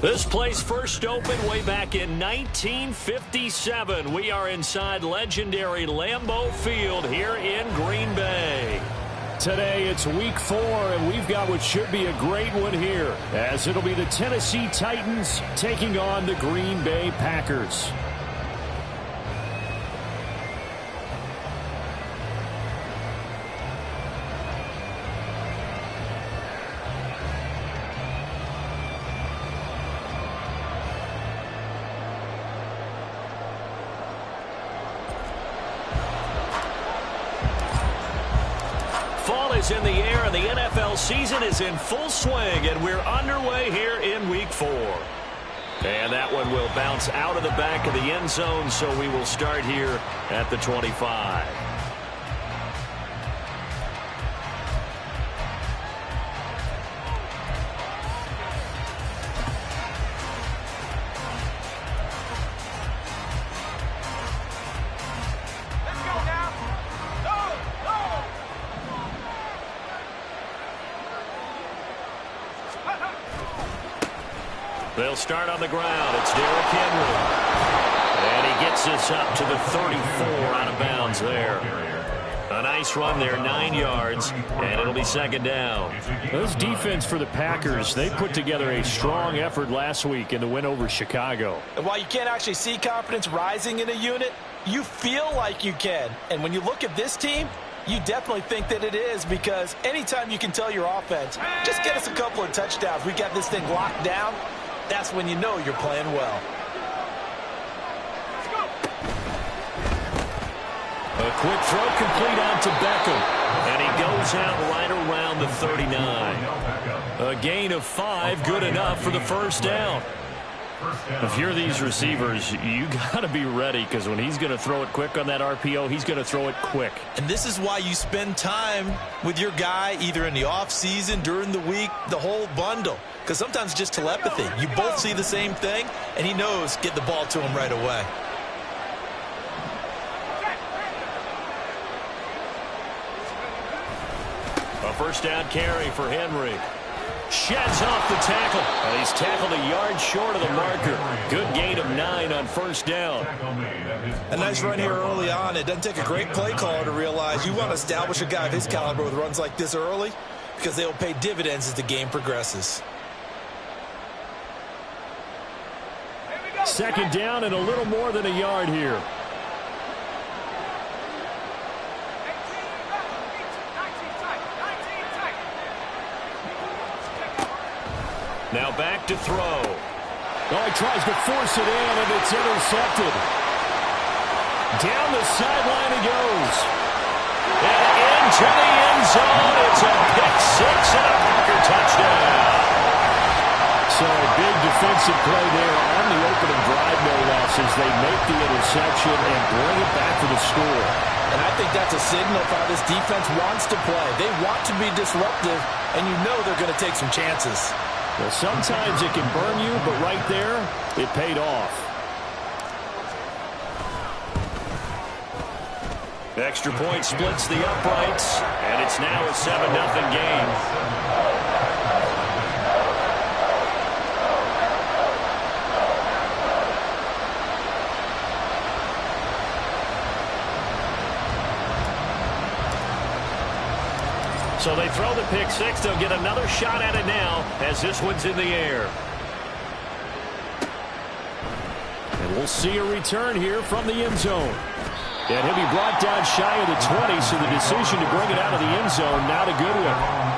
This place first opened way back in 1957. We are inside legendary Lambeau Field here in Green Bay. Today it's week 4, and we've got what should be a great one here, as it'll be the Tennessee Titans taking on the Green Bay Packers. Fall is in the air, and the NFL season is in full swing, and we're underway here in week 4. And that one will bounce out of the back of the end zone, so we will start here at the 25. They'll start on the ground. It's Derrick Henry. And he gets this up to the 34 out of bounds there. A nice run there, 9 yards, and it'll be second down. Those defense for the Packers, they put together a strong effort last week in the win over Chicago. And while you can't actually see confidence rising in a unit, you feel like you can. And when you look at this team, you definitely think that it is, because anytime you can tell your offense, just get us a couple of touchdowns, we got this thing locked down, that's when you know you're playing well. A quick throw complete out to Beckham. And he goes out right around the 39. A gain of 5, good enough for the first down. If you're these receivers, you got to be ready, because when he's going to throw it quick on that RPO, he's going to throw it quick. And this is why you spend time with your guy, either in the offseason, during the week, the whole bundle. Because sometimes it's just telepathy. You both see the same thing, and he knows get the ball to him right away. A first down carry for Henry. Sheds off the tackle. And he's tackled a yard short of the marker. Good gain of 9 on first down. A nice run here early on. It doesn't take a great play caller to realize you want to establish a guy of his caliber with runs like this early, because they will pay dividends as the game progresses. Second down and a little more than a yard here. Now back to throw. Oh, he tries to force it in, and it's intercepted. Down the sideline he goes. And into the end zone. It's a pick-6 and a Packer touchdown. So a big defensive play there on the opening drive, no less, as they make the interception and bring it back for the score. And I think that's a signal of how this defense wants to play. They want to be disruptive, and you know they're going to take some chances. Well, sometimes it can burn you, but right there, it paid off. Extra point splits the uprights, and it's now a 7-0 game. So they throw the pick-6. They'll get another shot at it now as this one's in the air. And we'll see a return here from the end zone. And he'll be brought down shy of the 20, so the decision to bring it out of the end zone, not a good one.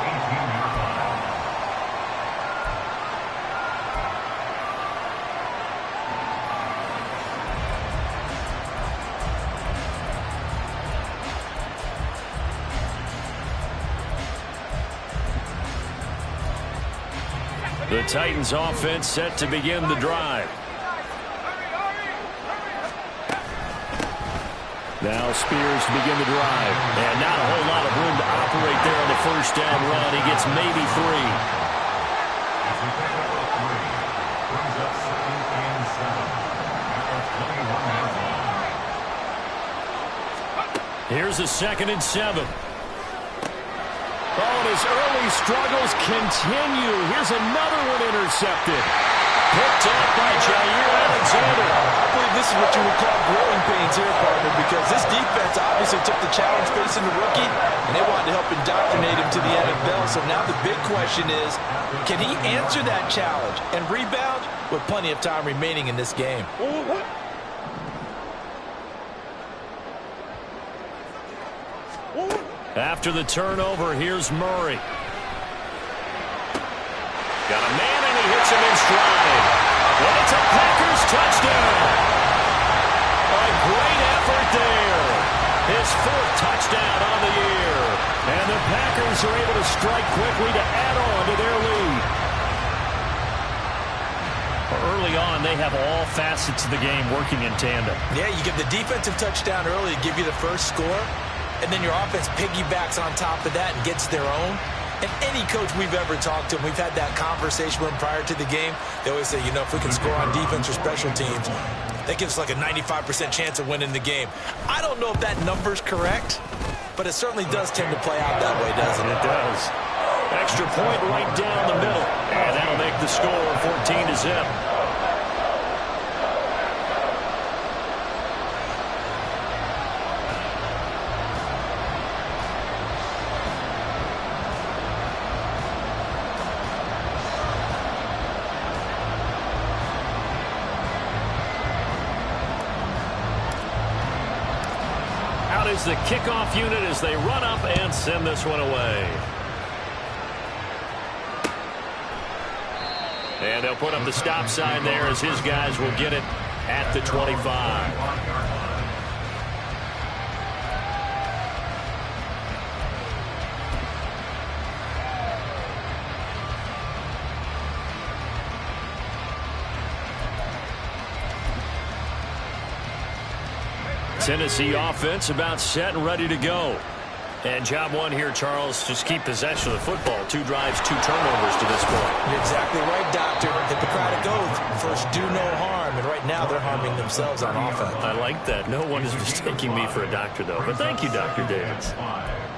The Titans offense set to begin the drive. Now Spears to begin the drive. And not a whole lot of room to operate there on the first down run. He gets maybe 3. Here's a 2nd and 7. Oh, and his early struggles continue. Here's another one intercepted. Picked up by Jair Alexander. I believe this is what you would call growing pains here, partner, because this defense obviously took the challenge facing the rookie, and they wanted to help indoctrinate him to the NFL. So now the big question is, can he answer that challenge and rebound with plenty of time remaining in this game? After the turnover, here's Murray. Got a man, and he hits him in stride. And it's a Packers touchdown. A great effort there. His fourth touchdown on the year. And the Packers are able to strike quickly to add on to their lead. Early on, they have all facets of the game working in tandem. Yeah, you give the defensive touchdown early to give you the first score, and then your offense piggybacks on top of that and gets their own. And any coach we've ever talked to, and we've had that conversation with them prior to the game, they always say, you know, if we can score on defense or special teams, that gives us like a 95% chance of winning the game. I don't know if that number's correct, but it certainly does tend to play out that way, doesn't it? It does. Extra point right down the middle. And that'll make the score 14-0. Out is the kickoff unit as they run up and send this one away. And they'll put up the stop sign there as his guys will get it at the 25. Tennessee offense about set and ready to go. And job one here, Charles, just keep possession of the football. 2 drives, 2 turnovers to this point. You're exactly right, Doctor. Hippocratic oath. First, do no harm. And right now, they're harming themselves on offense. I like that. No one is mistaking me for a doctor, though. But thank you, Dr. Davis.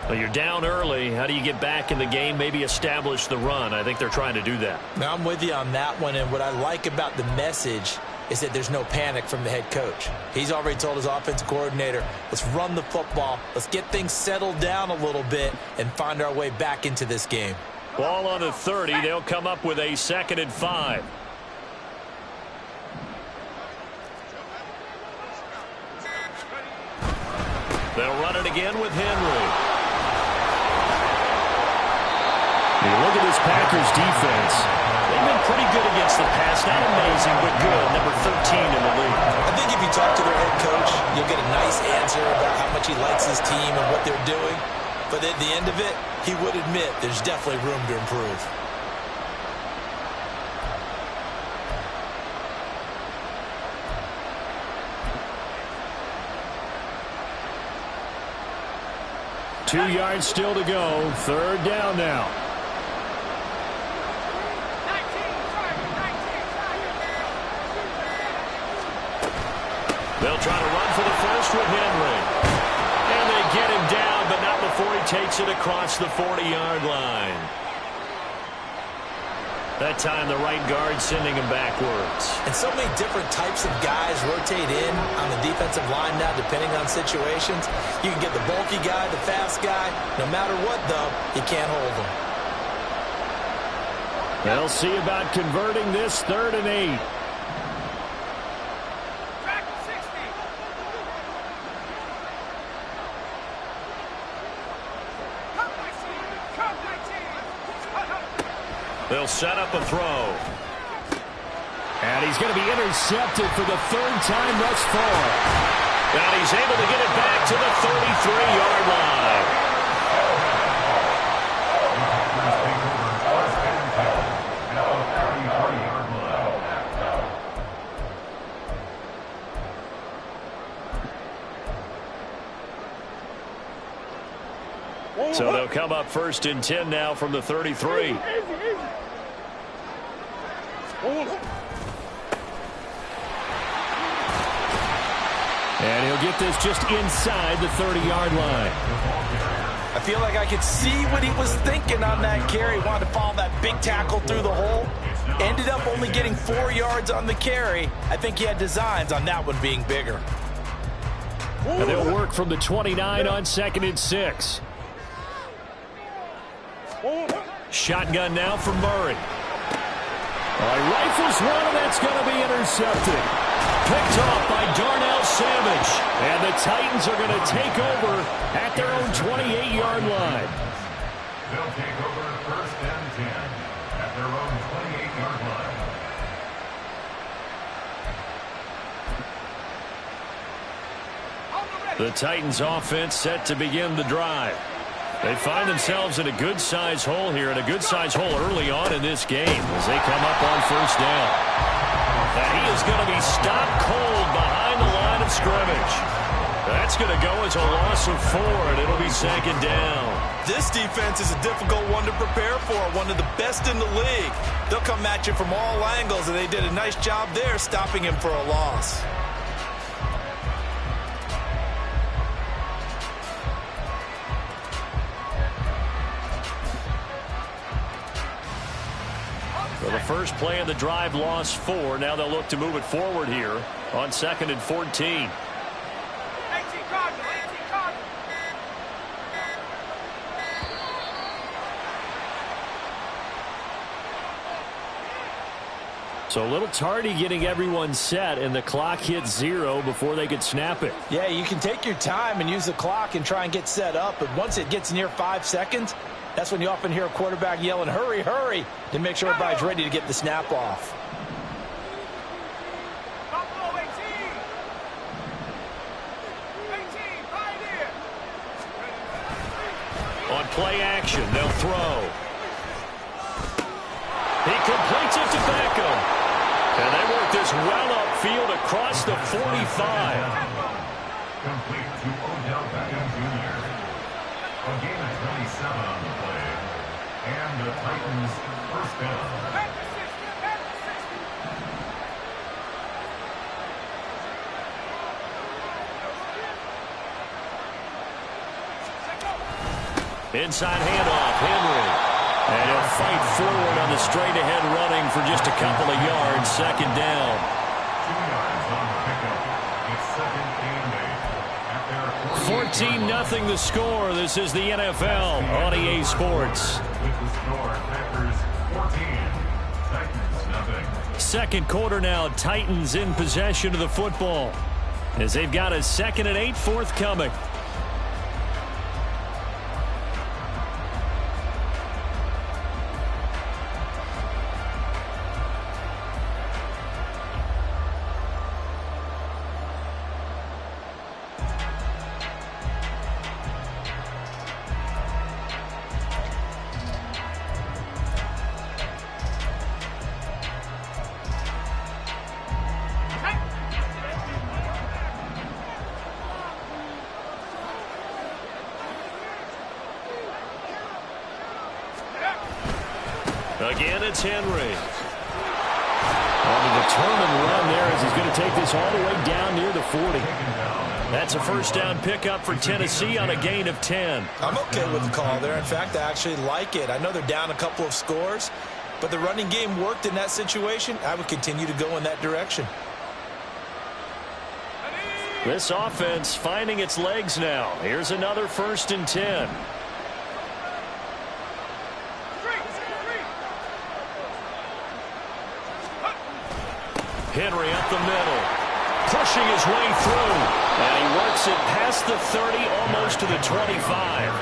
Well, you're down early. How do you get back in the game, maybe establish the run? I think they're trying to do that. Now, I'm with you on that one. And what I like about the message is that there's no panic from the head coach. He's already told his offensive coordinator, let's run the football, let's get things settled down a little bit and find our way back into this game. Ball on the 30. They'll come up with a 2nd and 5. They'll run it again with Henry. You look at this Packers defense. They've been pretty good against the pass. Not amazing, but good. Number 13 in the league. I think if you talk to their head coach, you'll get a nice answer about how much he likes his team and what they're doing. But at the end of it, he would admit there's definitely room to improve. Two yards still to go. 3rd down now. They'll try to run for the first with Henry. And they get him down, but not before he takes it across the 40-yard line. That time the right guard sending him backwards. And so many different types of guys rotate in on the defensive line now, depending on situations. You can get the bulky guy, the fast guy. No matter what, though, you can't hold them. They'll see about converting this 3rd and 8. They'll set up a throw. And he's going to be intercepted for the 3rd time thus far. And he's able to get it back to the 33-yard line. So they'll come up 1st and 10 now from the 33. And he'll get this just inside the 30-yard line. I feel like I could see what he was thinking on that carry. He wanted to follow that big tackle through the hole. Ended up only getting 4 yards on the carry. I think he had designs on that one being bigger. And they'll work from the 29 on 2nd and 6. Shotgun now for Murray. Rifles one, and that's going to be intercepted. Picked off by Darnell Savage. And the Titans are going to take over at their own 28-yard line. They'll take over 1st and 10 at their own 28-yard line. The Titans offense set to begin the drive. They find themselves in a good-sized hole here, and a good-sized hole early on in this game as they come up on 1st down. And he is going to be stopped cold behind the line of scrimmage. That's going to go as a loss of 4, and it'll be 2nd down. This defense is a difficult one to prepare for, one of the best in the league. They'll come at you from all angles, and they did a nice job there stopping him for a loss. Well, the first play of the drive lost 4. Now they'll look to move it forward here on 2nd and 14. So a little tardy getting everyone set, and the clock hits 0 before they could snap it. Yeah, you can take your time and use the clock and try and get set up, but once it gets near 5 seconds, that's when you often hear a quarterback yelling, hurry, hurry, to make sure everybody's ready to get the snap off. On play action, they'll throw. He completes it to Beckham. And they work this well upfield across the 45. Complete to Odell Beckham Jr. A gain of 27 on the play. And the Titans 1st down. Inside handoff, Henry. And he'll fight forward on the straight-ahead running for just a couple of yards. 2nd down. 2 yards on the pickup. It's 2nd and 8 at their 14-0 the score. This is the NFL on EA Sports. With the score, Packers 14, Titans 0. 2nd quarter now, Titans in possession of the football as they've got a 2nd and 8 forthcoming. Again, it's Henry. On a determined run there as he's going to take this all the way down near the 40. That's a 1st down pickup for Tennessee on a gain of 10. I'm okay with the call there. In fact, I actually like it. I know they're down a couple of scores, but the running game worked in that situation. I would continue to go in that direction. This offense finding its legs now. Here's another 1st and 10. Henry up the middle, pushing his way through, and he works it past the 30, almost to the 25.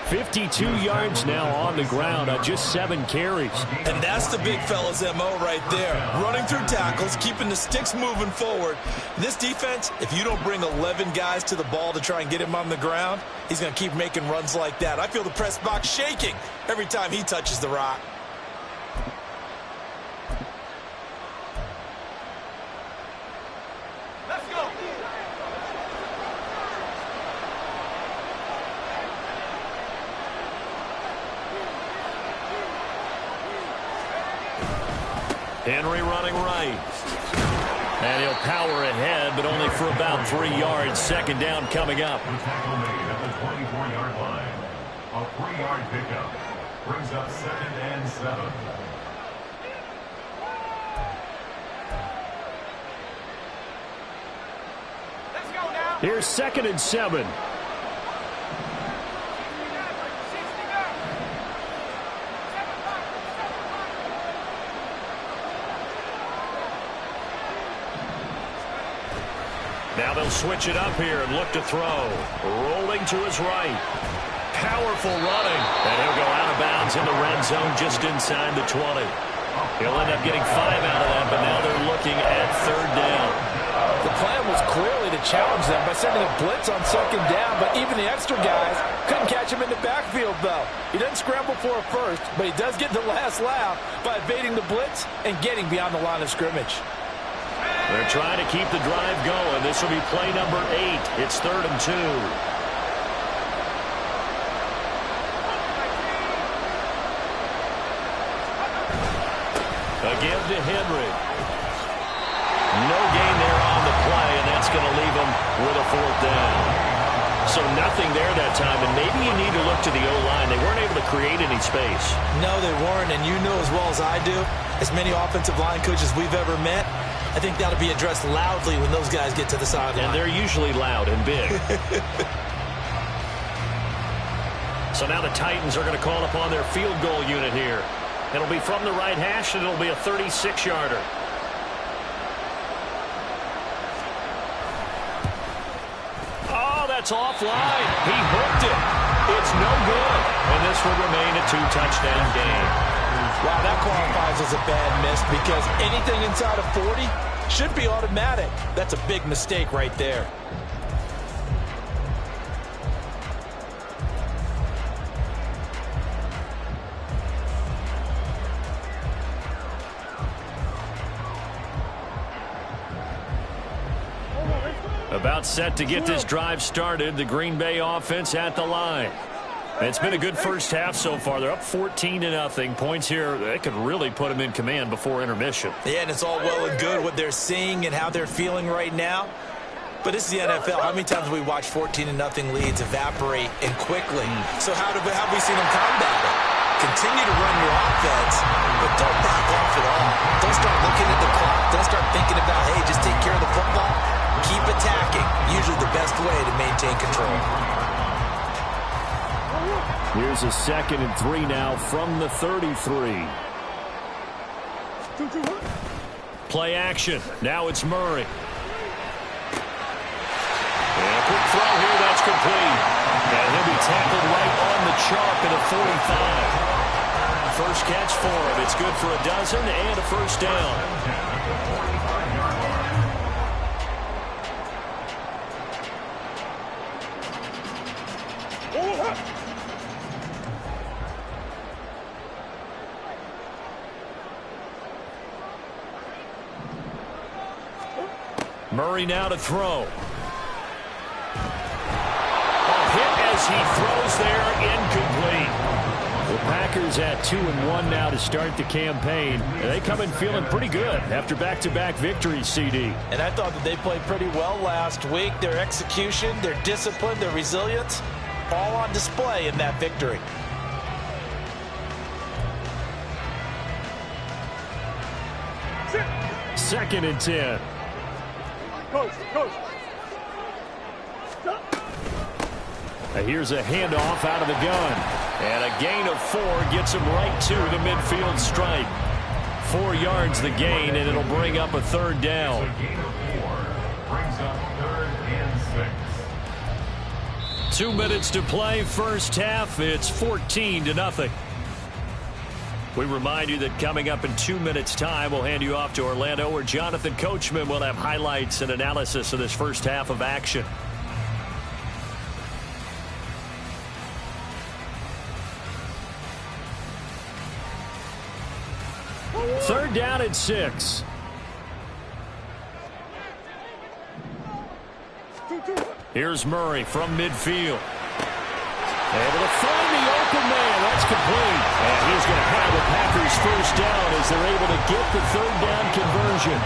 52 yards now on the ground on just 7 carries. And that's the big fella's MO right there. Running through tackles, keeping the sticks moving forward. This defense, if you don't bring 11 guys to the ball to try and get him on the ground, he's going to keep making runs like that. I feel the press box shaking every time he touches the rock. Henry running right. And he'll power ahead, but only for about 3 yards. 2nd down coming up. The tackle made at the 24-yard line. A 3-yard pickup brings up 2nd and 7. Here's 2nd and 7. Now they'll switch it up here and look to throw. Rolling to his right. Powerful running. And he'll go out of bounds in the red zone just inside the 20. He'll end up getting 5 out of that, but now they're looking at 3rd down. The plan was clearly to challenge them by sending a blitz on 2nd down, but even the extra guys couldn't catch him in the backfield, though. He doesn't scramble for a first, but he does get the last laugh by evading the blitz and getting beyond the line of scrimmage. They're trying to keep the drive going. This will be play number 8. It's 3rd and 2. Again to Henry. No gain there on the play, and that's going to leave him with a 4th down. So nothing there that time, and maybe you need to look to the O-line. They weren't able to create any space. No, they weren't, and you know as well as I do, as many offensive line coaches we've ever met, I think that'll be addressed loudly when those guys get to the sideline. And they're usually loud and big. So now the Titans are going to call upon their field goal unit here. It'll be from the right hash, and it'll be a 36-yarder. Oh, that's offline. He hooked it. It's no good. And this will remain a 2-touchdown game. Wow, that qualifies as a bad miss because anything inside of 40 should be automatic. That's a big mistake right there. About set to get this drive started. The Green Bay offense at the line. It's been a good first half so far. They're up 14-0. Points here, they could really put them in command before intermission. Yeah, and it's all well and good what they're seeing and how they're feeling right now. But this is the NFL. How many times have we watched 14-0 leads evaporate and quickly? So how have we seen them combat it? Continue to run your offense, but don't back off at all. Don't start looking at the clock. Don't start thinking about, hey, just take care of the football. Keep attacking. Usually the best way to maintain control. Here's a 2nd and 3 now from the 33. Play action. Now it's Murray. And a quick throw here. That's complete. And he'll be tackled right on the chalk at a 45. First catch for him. It's good for a dozen and a first down. Murray now to throw. Hit as he throws there, incomplete. The Packers at 2-1 now to start the campaign. And they come in feeling pretty good after back-to-back victories, CD. And I thought that they played pretty well last week. Their execution, their discipline, their resilience, all on display in that victory. Second and 10. Coach. Here's a handoff out of the gun. And a gain of 4 gets him right to the midfield stripe. 4 yards the gain, and it'll bring up a 3rd down. A gain of 4 brings up 3rd and 6. 2 minutes to play, first half. It's 14-0. We remind you that coming up in 2 minutes' time, we'll hand you off to Orlando, where Jonathan Coachman will have highlights and analysis of this first half of action. Third down at 6. Here's Murray from midfield. Able to find the open man. That's complete. And he's going to have the Packers first down as they're able to get the 3rd down conversion.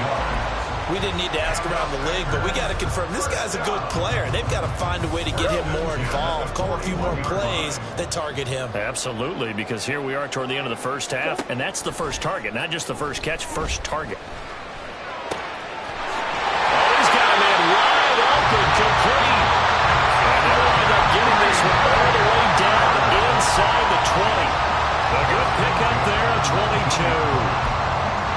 We didn't need to ask around the league, but we got to confirm this guy's a good player. They've got to find a way to get him more involved, call a few more plays that target him. Absolutely, because here we are toward the end of the first half, and that's the first target, not just the first catch, first target. Oh, he's got a man wide open, complete. 2.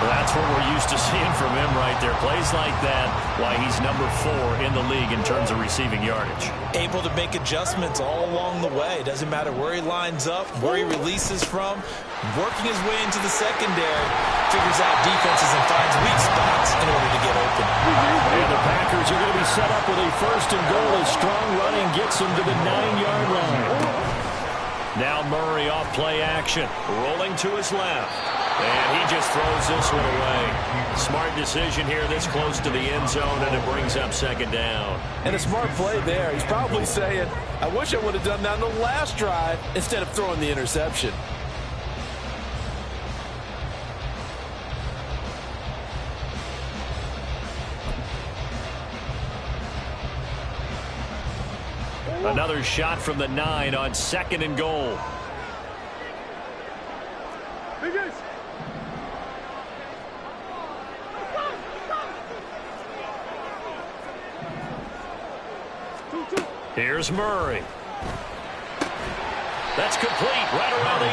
That's what we're used to seeing from him right there. Plays like that, why he's number 4 in the league in terms of receiving yardage. Able to make adjustments all along the way. Doesn't matter where he lines up, where he releases from. Working his way into the secondary, figures out defenses and finds weak spots in order to get open. And the Packers are going to be set up with a 1st and goal as strong running gets them to the 9-yard line. Now Murray off play action, rolling to his left. And he just throws this one away. Smart decision here this close to the end zone, and it brings up 2nd down. And a smart play there. He's probably saying, I wish I would have done that on the last drive instead of throwing the interception. Another shot from the 9 on 2nd and goal. Here's Murray. That's complete right around the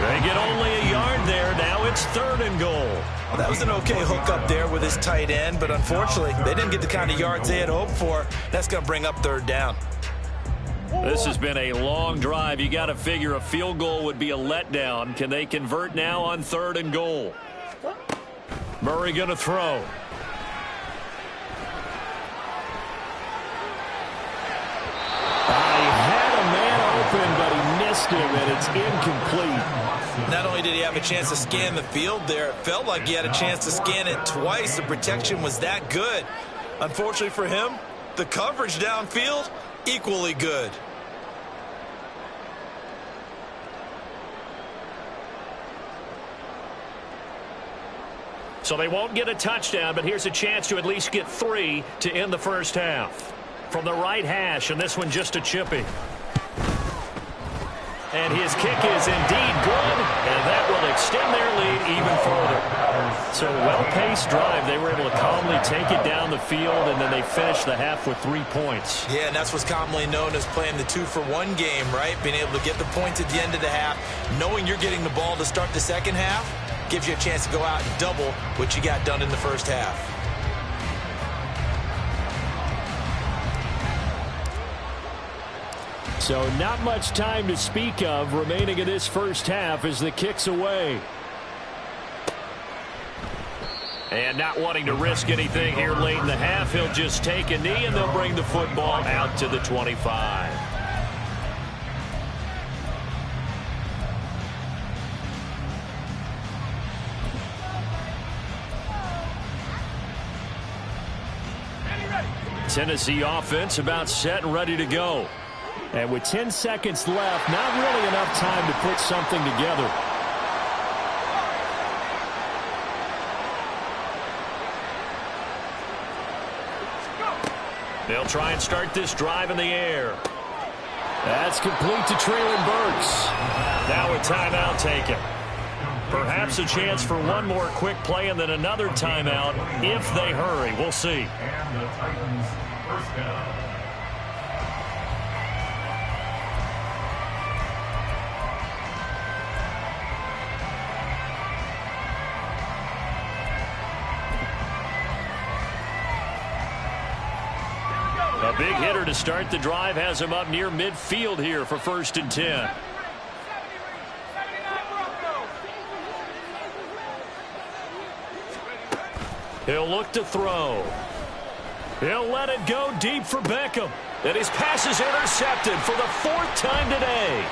8. They get only a yard there. Now it's 3rd and goal. Well, that was an okay hookup there with his tight end, but unfortunately, they didn't get the kind of yards they had hoped for. That's going to bring up 3rd down. This has been a long drive. You got to figure a field goal would be a letdown. Can they convert now on 3rd and goal? Murray going to throw. But he missed him, and it's incomplete. Not only did he have a chance to scan the field there, it felt like he had a chance to scan it twice. The protection was that good. Unfortunately for him, the coverage downfield, equally good. So they won't get a touchdown, but here's a chance to at least get 3 to end the first half. From the right hash, and this one just a chippy. And his kick is indeed good, and that will extend their lead even further. So well-paced drive. They were able to calmly take it down the field, and then they finished the half with 3 points. Yeah, and that's what's commonly known as playing the 2-for-1 game, right? Being able to get the points at the end of the half, knowing you're getting the ball to start the second half, gives you a chance to go out and double what you got done in the first half. So not much time to speak of remaining in this first half as the kick's away. And not wanting to risk anything here late in the half, he'll just take a knee and they'll bring the football out to the 25. Tennessee offense about set and ready to go. And with 10 seconds left, not really enough time to put something together. They'll try and start this drive in the air. That's complete to Treylon Burks. Now a timeout taken. Perhaps a chance for one more quick play and then another timeout if they hurry. We'll see. And the Titans first down. A big hitter to start the drive has him up near midfield here for 1st and 10. He'll look to throw. He'll let it go deep for Beckham. And his pass is intercepted for the 4th time today.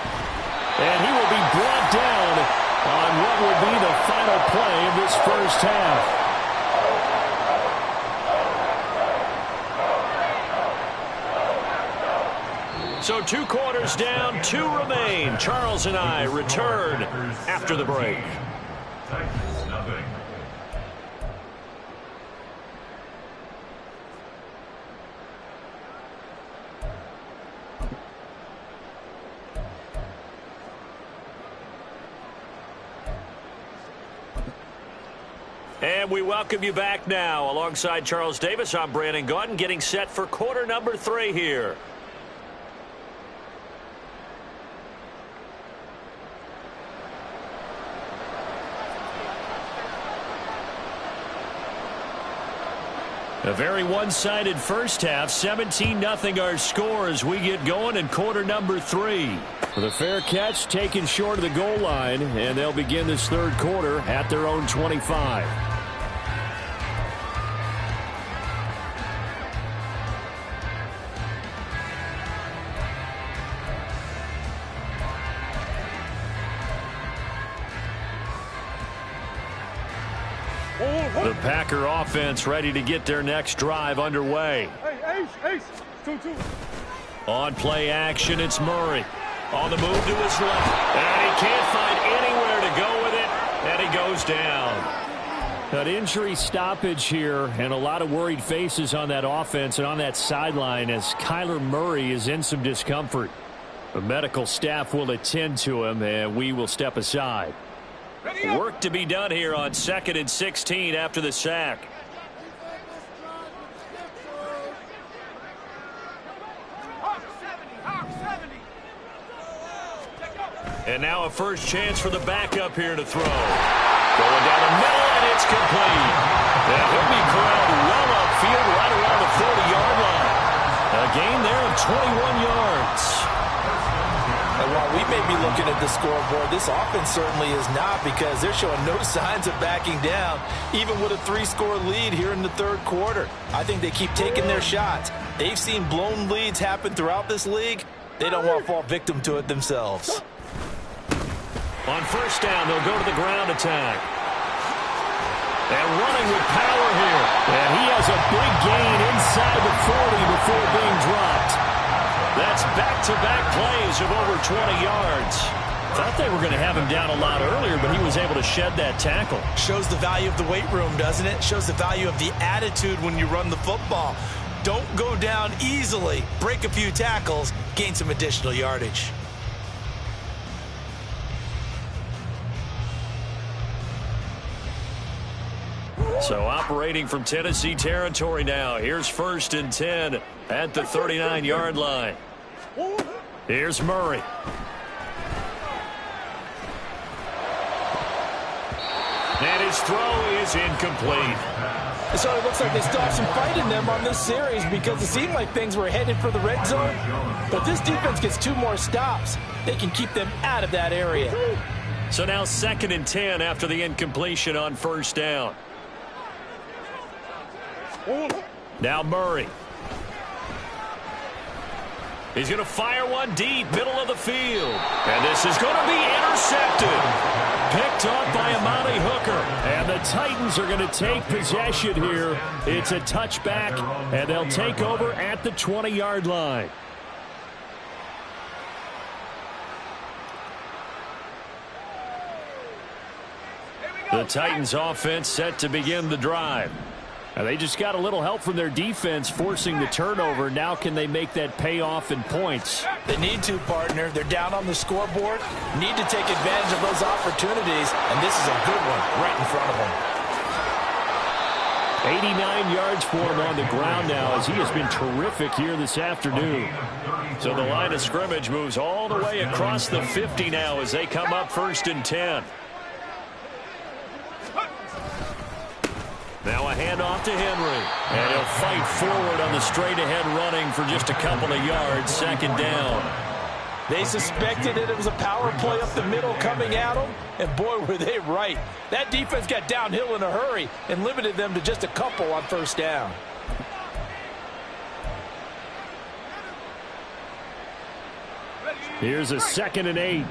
And he will be brought down on what will be the final play of this first half. So 2 quarters down, 2 remain. Charles and I return after the break. Titans nothing. And we welcome you back now. Alongside Charles Davis, I'm Brandon Gaudin, getting set for quarter number 3 here. A very one-sided first half. 17-0 our score as we get going in quarter number 3. With a fair catch taken short of the goal line, and they'll begin this third quarter at their own 25. The Packer offense ready to get their next drive underway. Ace. 2-2. On play action, it's Murray. On the move to his left. And he can't find anywhere to go with it. And he goes down. An injury stoppage here and a lot of worried faces on that offense and on that sideline as Kyler Murray is in some discomfort. The medical staff will attend to him, and we will step aside. Work to be done here on 2nd and 16 after the sack. And now a first chance for the backup here to throw. Going down the middle, and it's complete. And he'll be corralled well upfield right around the 40-yard line. A gain there of 21 yards. And while we may be looking at the scoreboard, this offense certainly is not, because they're showing no signs of backing down, even with a 3-score lead here in the third quarter. I think they keep taking their shots. They've seen blown leads happen throughout this league. They don't want to fall victim to it themselves. On first down, they'll go to the ground attack. And running with power here. And he has a big gain inside the 40 before being dropped. That's back-to-back plays of over 20 yards. Thought they were going to have him down a lot earlier, but he was able to shed that tackle. Shows the value of the weight room, doesn't it? Shows the value of the attitude when you run the football. Don't go down easily. Break a few tackles. Gain some additional yardage. So operating from Tennessee territory now. Here's 1st and 10 at the 39-yard line. Here's Murray. And his throw is incomplete. It sort of looks like they still have some fight in them on this series, because it seemed like things were headed for the red zone. But this defense gets 2 more stops. They can keep them out of that area. So now 2nd and 10 after the incompletion on first down. Now Murray. He's going to fire one deep, middle of the field. And this is going to be intercepted. Picked off by Amani Hooker. And the Titans are going to take possession here. It's a touchback, and they'll take over at the 20-yard line. The Titans offense set to begin the drive. And they just got a little help from their defense forcing the turnover. Now can they make that payoff in points? They need to, partner. They're down on the scoreboard. Need to take advantage of those opportunities. And this is a good one right in front of them. 89 yards for him on the ground now, as he has been terrific here this afternoon. So the line of scrimmage moves all the way across the 50 now as they come up 1st and 10. Now a handoff to Henry. And he'll fight forward on the straight-ahead running for just a couple of yards. 2nd down. They suspected it was a power play up the middle coming at them. And boy, were they right. That defense got downhill in a hurry and limited them to just a couple on first down. Here's a 2nd and 8.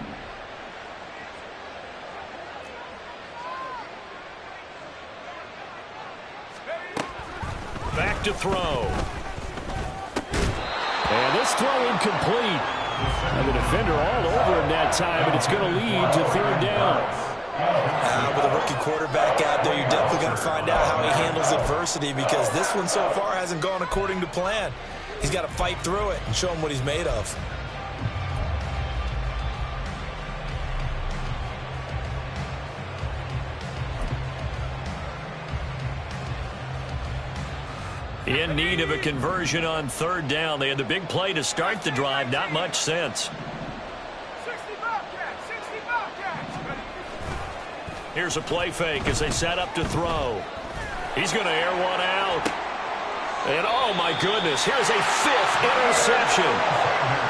Back to throw. And this throw incomplete. And the defender all over him that time, and it's going to lead to 3rd down. With a rookie quarterback out there, you're definitely going to find out how he handles adversity, because this one so far hasn't gone according to plan. He's got to fight through it and show him what he's made of. In need of a conversion on 3rd down. They had the big play to start the drive. Not much sense. Here's a play fake as they set up to throw. He's going to air one out. And oh my goodness, here's a 5th interception.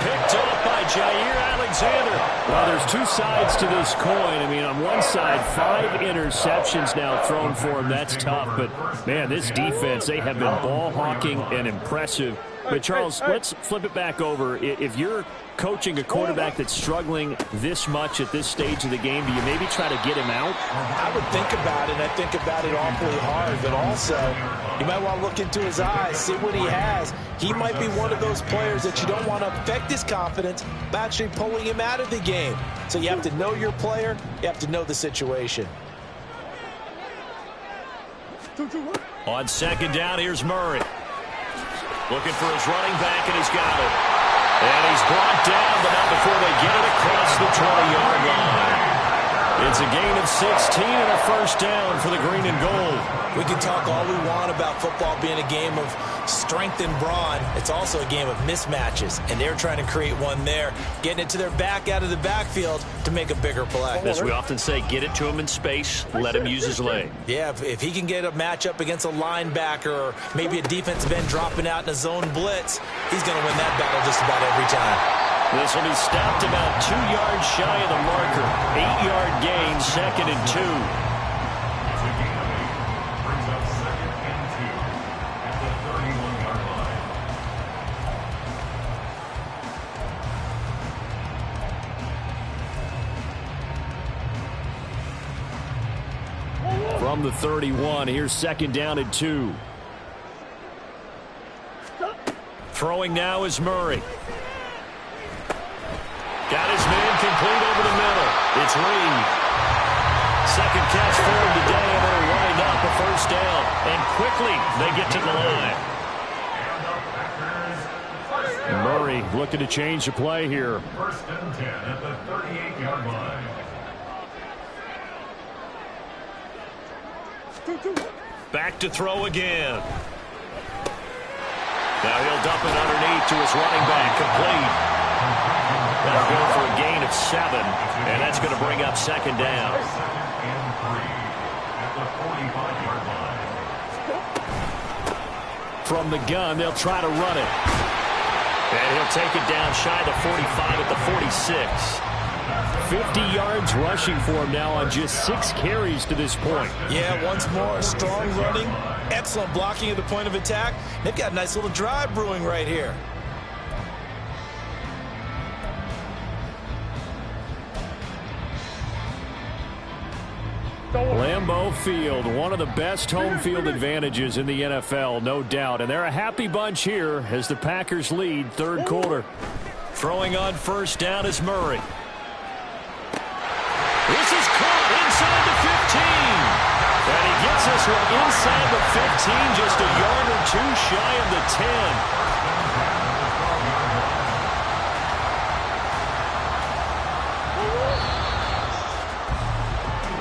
Picked up by Jair Alexander. Well, there's two sides to this coin. I mean, on one side, 5 interceptions now thrown for him. That's tough. But, man, this defense, they have been ball hawking and impressive. But, Charles, let's flip it back over. If you're coaching a quarterback that's struggling this much at this stage of the game, do you maybe try to get him out? I would think about it, and I think about it awfully hard. But also, you might want to look into his eyes, see what he has. He might be one of those players that you don't want to affect his confidence by actually pulling him out of the game. So you have to know your player. You have to know the situation. On second down, here's Murray. Looking for his running back, and he's got it. And he's brought down, but not before they get it across the 20-yard line. It's a gain of 16 and a first down for the green and gold. We can talk all we want about football being a game of strength and brawn. It's also a game of mismatches, and they're trying to create one there, getting it to their back out of the backfield to make a bigger play. As we often say, get it to him in space, let him use his leg. Yeah, if he can get a matchup against a linebacker or maybe a defensive end dropping out in a zone blitz, he's going to win that battle just about every time. This will be stopped about 2 yards shy of the marker. 8-yard gain, 2nd and 2. Brings up 2nd and 2 at the 31-yard line. From the 31, here's 2nd down and 2. Throwing now is Murray. Got his man complete over the middle. It's Reed. Second catch for him today, and they'll wind up a first down. And quickly, they get to the line. Murray looking to change the play here. 1st and 10 at the 38-yard line. Back to throw again. Now he'll dump it underneath to his running back, complete. That'll go for a gain of 7, and that's going to bring up 2nd down. 2nd and 3 at the 45-yard line. From the gun, they'll try to run it. And he'll take it down shy of the 45 at the 46. 50 yards rushing for him now on just 6 carries to this point. Yeah, once more, strong running, excellent blocking at the point of attack. They've got a nice little drive brewing right here. Lambeau Field, one of the best home field advantages in the NFL, no doubt. And they're a happy bunch here as the Packers lead 3rd quarter. Throwing on first down is Murray. This is caught inside the 15. And he gets this one inside the 15, just a yard or 2 shy of the 10.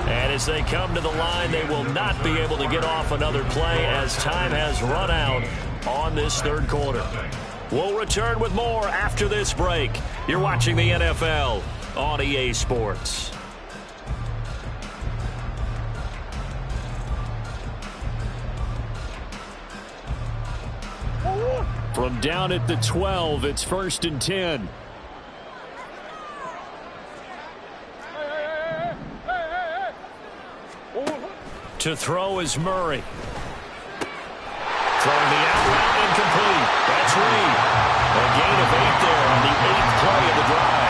And as they come to the line, they will not be able to get off another play as time has run out on this 3rd quarter. We'll return with more after this break. You're watching the NFL on EA Sports. From down at the 12, it's 1st and 10. To throw is Murray. Throwing the out route incomplete. That's Reed. A gain of 8 there on the 8th play of the drive.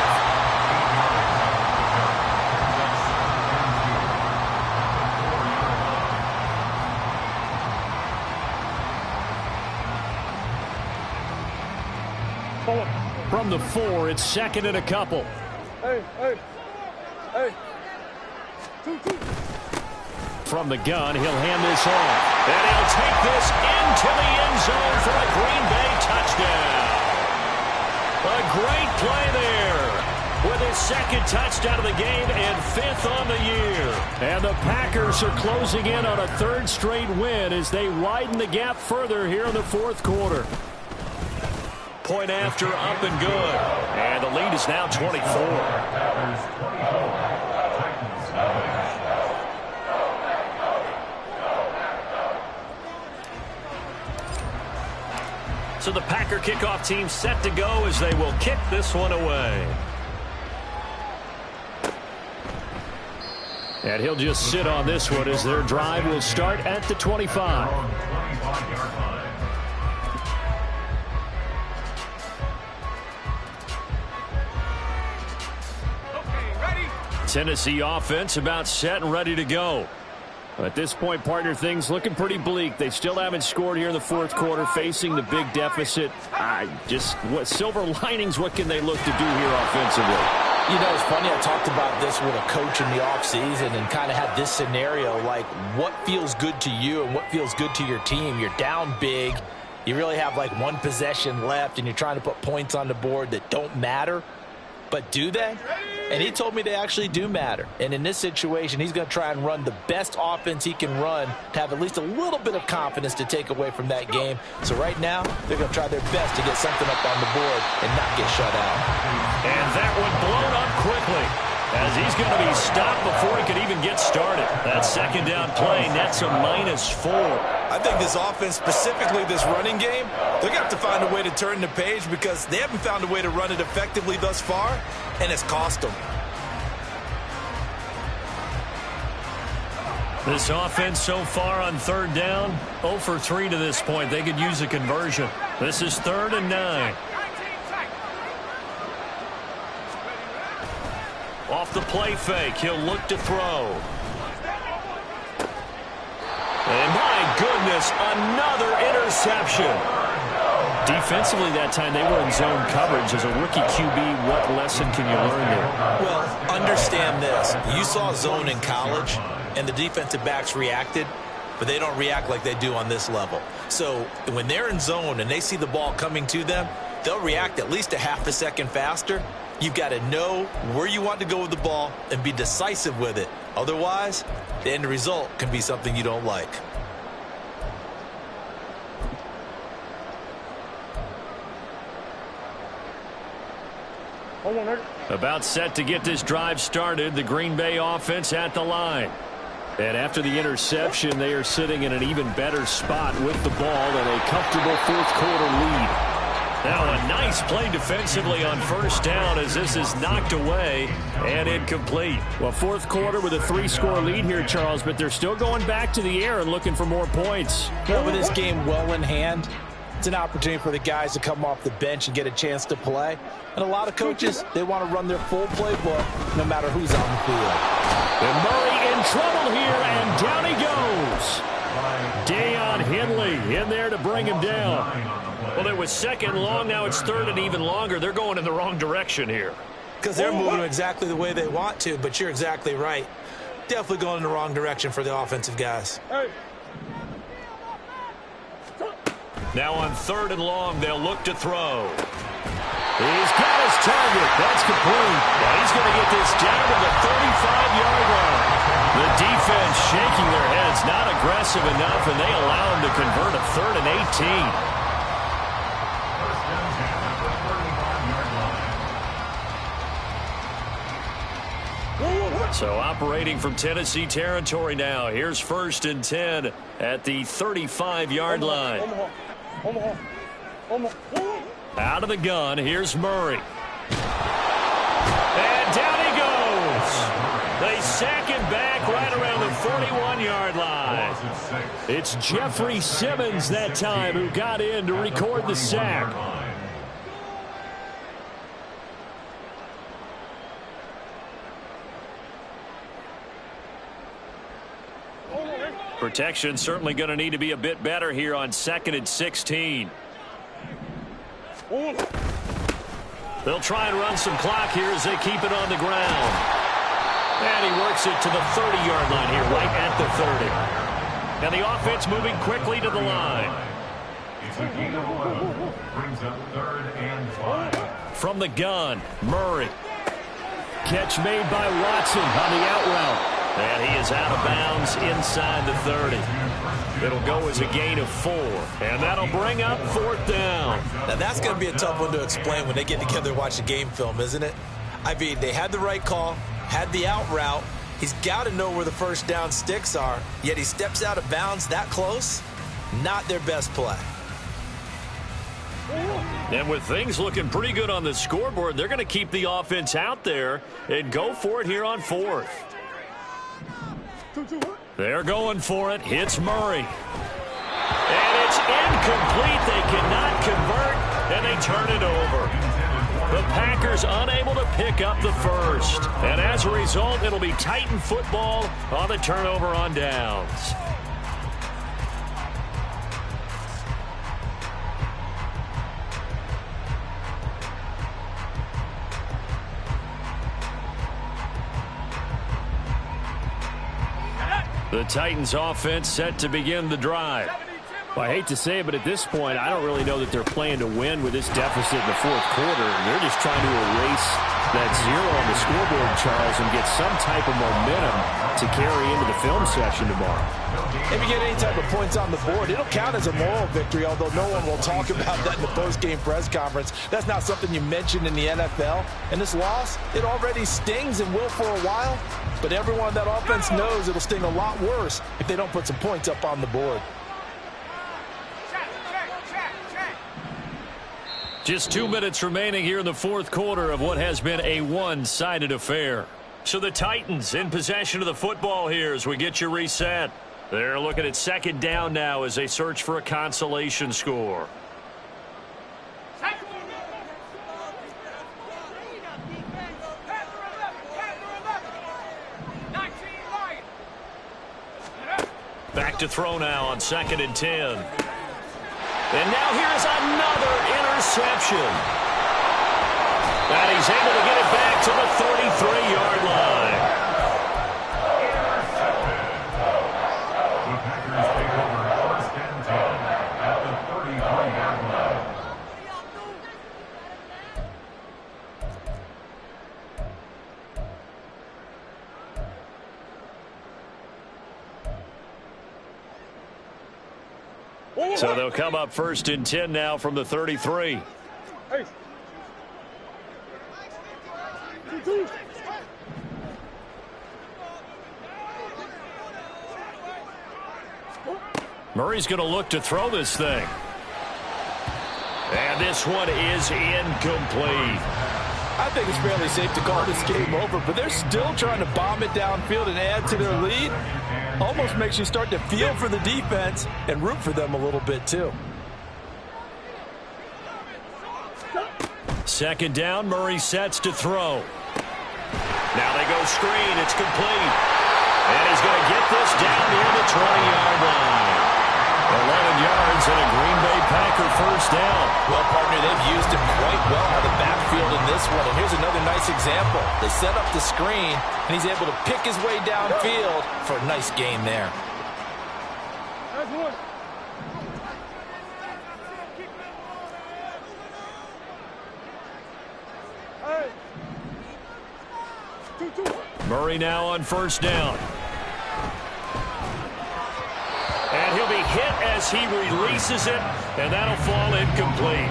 From the 4, it's 2nd and a couple. Hey. 2-2. From the gun, he'll hand this off. And he'll take this into the end zone for a Green Bay touchdown. A great play there with his 2nd touchdown of the game and 5th on the year. And the Packers are closing in on a 3rd straight win as they widen the gap further here in the 4th quarter. Point after, up and good. And the lead is now 24. So the Packer kickoff team set to go as they will kick this one away. And he'll just sit on this one as their drive will start at the 25. Tennessee offense about set and ready to go. At this point, partner, things looking pretty bleak. They still haven't scored here in the fourth quarter, facing the big deficit. What silver linings, what can they look to do here offensively? You know, it's funny, I talked about this with a coach in the offseason and kind of had this scenario, like what feels good to you and what feels good to your team. You're down big. You really have like one possession left, and you're trying to put points on the board that don't matter. But do they? And he told me they actually do matter. And in this situation, he's going to try and run the best offense he can run to have at least a little bit of confidence to take away from that game. So right now, they're going to try their best to get something up on the board and not get shut out. And that one blown up quickly as he's going to be stopped before he could even get started. That second down play nets a -4. I think this offense, specifically this running game, they're going to have to find a way to turn the page because they haven't found a way to run it effectively thus far, and it's cost them. This offense so far on third down, 0 for 3 to this point. They could use a conversion. This is 3rd and 9. Off the play fake, he'll look to throw. And my goodness, another interception. Defensively that time, they were in zone coverage. As a rookie QB, what lesson can you learn there? Well, understand this. You saw zone in college, and the defensive backs reacted, but they don't react like they do on this level. So when they're in zone and they see the ball coming to them, they'll react at least a half a second faster. You've got to know where you want to go with the ball and be decisive with it. Otherwise, the end result can be something you don't like. About set to get this drive started, the Green Bay offense at the line. And after the interception, they are sitting in an even better spot with the ball and a comfortable fourth quarter lead. Now a nice play defensively on first down as this is knocked away and incomplete. Well, fourth quarter with a 3-score lead here, Charles, but they're still going back to the air and looking for more points. Well, with this game well in hand, it's an opportunity for the guys to come off the bench and get a chance to play. And a lot of coaches, they want to run their full playbook no matter who's on the field. And Murray in trouble here, and down he goes. Deion Henley in there to bring him down. Well, it was second and long. Now it's third and even longer. They're going in the wrong direction here. Because they're moving exactly the way they want to, but you're exactly right. Definitely going in the wrong direction for the offensive guys. Now on third and long, they'll look to throw. He's got his target. That's complete. Now he's going to get this down to the 35-yard line. The defense shaking their heads, not aggressive enough, and they allow him to convert a 3rd and 18. So operating from Tennessee territory now. Here's 1st and 10 at the 35-yard line. Out of the gun, here's Murray. And down he goes. They sack him back right around the 41-yard line. It's Jeffrey Simmons that time who got in to record the sack. Protection certainly going to need to be a bit better here on 2nd and 16. They'll try and run some clock here as they keep it on the ground. And he works it to the 30-yard line here, right at the 30. And the offense moving quickly to the line. Brings up 3rd and 5. From the gun, Murray. Catch made by Watson on the out route. And he is out of bounds inside the 30. It'll go as a gain of 4. And that'll bring up 4th down. Now that's going to be a tough one to explain when they get together and watch the game film, isn't it? I mean, they had the right call, had the out route. He's got to know where the first down sticks are, yet he steps out of bounds that close. Not their best play. And with things looking pretty good on the scoreboard, they're going to keep the offense out there and go for it here on fourth. They're going for it. Hits Murray. And it's incomplete. They cannot convert, and they turn it over. The Packers unable to pick up the first. And as a result, it'll be Titan football on the turnover on downs. The Titans offense set to begin the drive. Well, I hate to say it, but at this point, I don't really know that they're playing to win with this deficit in the fourth quarter. They're just trying to erase that zero on the scoreboard, Charles, and get some type of momentum to carry into the film session tomorrow. If you get any type of points on the board, it'll count as a moral victory, although no one will talk about that in the post-game press conference. That's not something you mentioned in the NFL. And this loss, it already stings and will for a while. But everyone that offense knows it'll sting a lot worse if they don't put some points up on the board. Just 2 minutes remaining here in the fourth quarter of what has been a one-sided affair. So the Titans in possession of the football here as we get you reset. They're looking at second down now as they search for a consolation score. Back to throw now on 2nd and 10. And now here's another interception. And he's able to get it back to the 33-yard line. The Packers take over 1st and 10 at the 33-yard line. So they'll come up 1st and 10 now from the 33. Murray's going to look to throw this thing. And this one is incomplete. I think it's fairly safe to call this game over, but they're still trying to bomb it downfield and add to their lead. Almost makes you start to feel for the defense and root for them a little bit, too. 2nd down, Murray sets to throw. Now they go screen, it's complete. And he's going to get this down near the 20-yard line. 11 yards and a Green Bay Packer first down. Well, partner, they've used him quite well out of the backfield in this one. And here's another nice example. They set up the screen, and he's able to pick his way downfield for a nice gain there. Murray now on 1st down. And he'll be hit as he releases it, and that'll fall incomplete.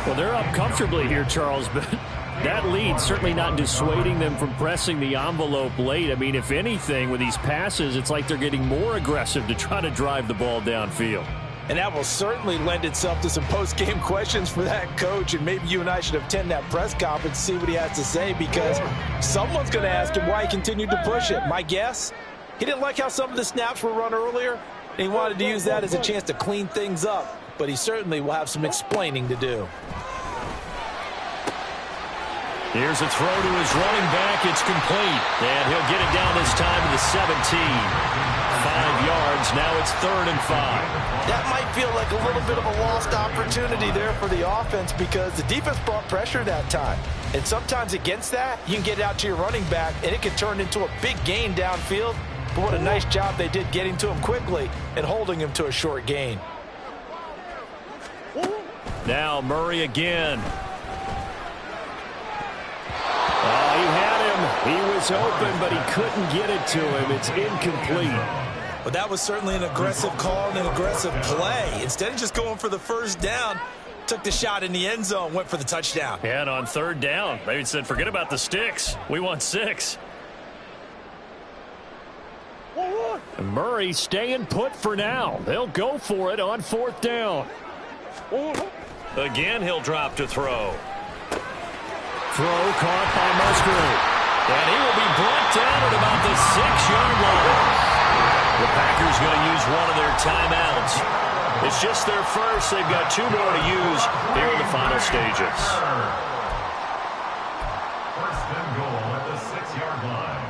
Well, they're up comfortably here, Charles, but that lead certainly not dissuading them from pressing the envelope late. I mean, if anything, with these passes, it's like they're getting more aggressive to try to drive the ball downfield. And that will certainly lend itself to some post-game questions for that coach, and maybe you and I should attend that press conference and see what he has to say, because someone's going to ask him why he continued to push it. My guess, he didn't like how some of the snaps were run earlier, and he wanted to use that as a chance to clean things up, but he certainly will have some explaining to do. Here's a throw to his running back. It's complete, and he'll get it down this time to the 17. 5 yards. Now it's 3rd and 5. That might feel like a little bit of a lost opportunity there for the offense because the defense brought pressure that time. And sometimes against that, you can get out to your running back, and it can turn into a big gain downfield. But what a nice job they did getting to him quickly and holding him to a short gain. Now Murray again. Oh, he had him. He was open, but he couldn't get it to him. It's incomplete. But that was certainly an aggressive call and an aggressive play. Instead of just going for the first down, took the shot in the end zone, went for the touchdown. And on 3rd down, they said, forget about the sticks. We want 6. Murray staying put for now. They'll go for it on 4th down. Again, he'll drop to throw. Throw caught by Musgrave. And he will be brought down at about the 6-yard line. The Packers going to use one of their timeouts. It's just their first. They've got 2 more to use here in the final stages. First and goal at the 6-yard line.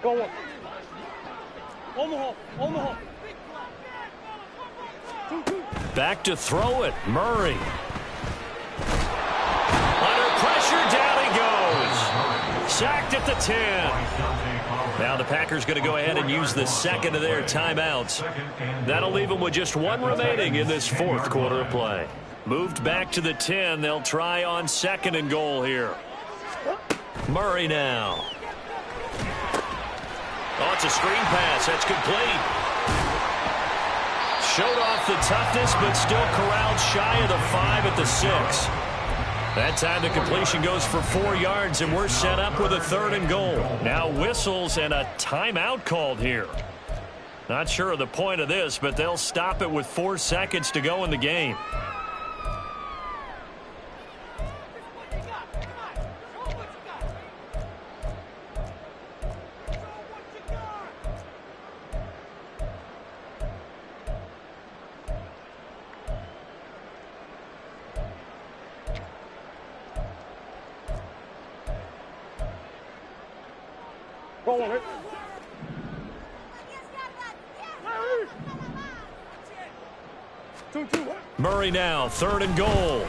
Go on. Omaha. Omaha. 2-2. Back to throw it. Murray. Under pressure, down he goes. Sacked at the 10. Now the Packers going to go ahead and use the second of their timeouts. That'll leave them with just 1 remaining in this 4th quarter of play. Moved back to the 10. They'll try on 2nd and goal here. Murray now. Oh, it's a screen pass. That's complete. Showed off the toughness, but still corralled shy of the 5 at the 6. That time the completion goes for 4 yards, and we're set up with a 3rd and goal. Now whistles and a timeout called here. Not sure of the point of this, but they'll stop it with 4 seconds to go in the game. Go on it. Murray now, 3rd and goal.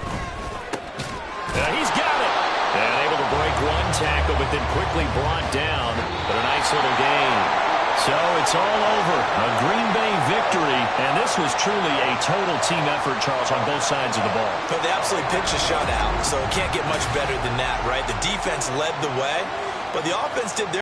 He's got it. And able to break 1 tackle, but then quickly brought down. But a nice little gain. So it's all over. A Green Bay victory. And this was truly a total team effort, Charles, on both sides of the ball. But they absolutely pitched a shutout, so it can't get much better than that, right? The defense led the way, but the offense did their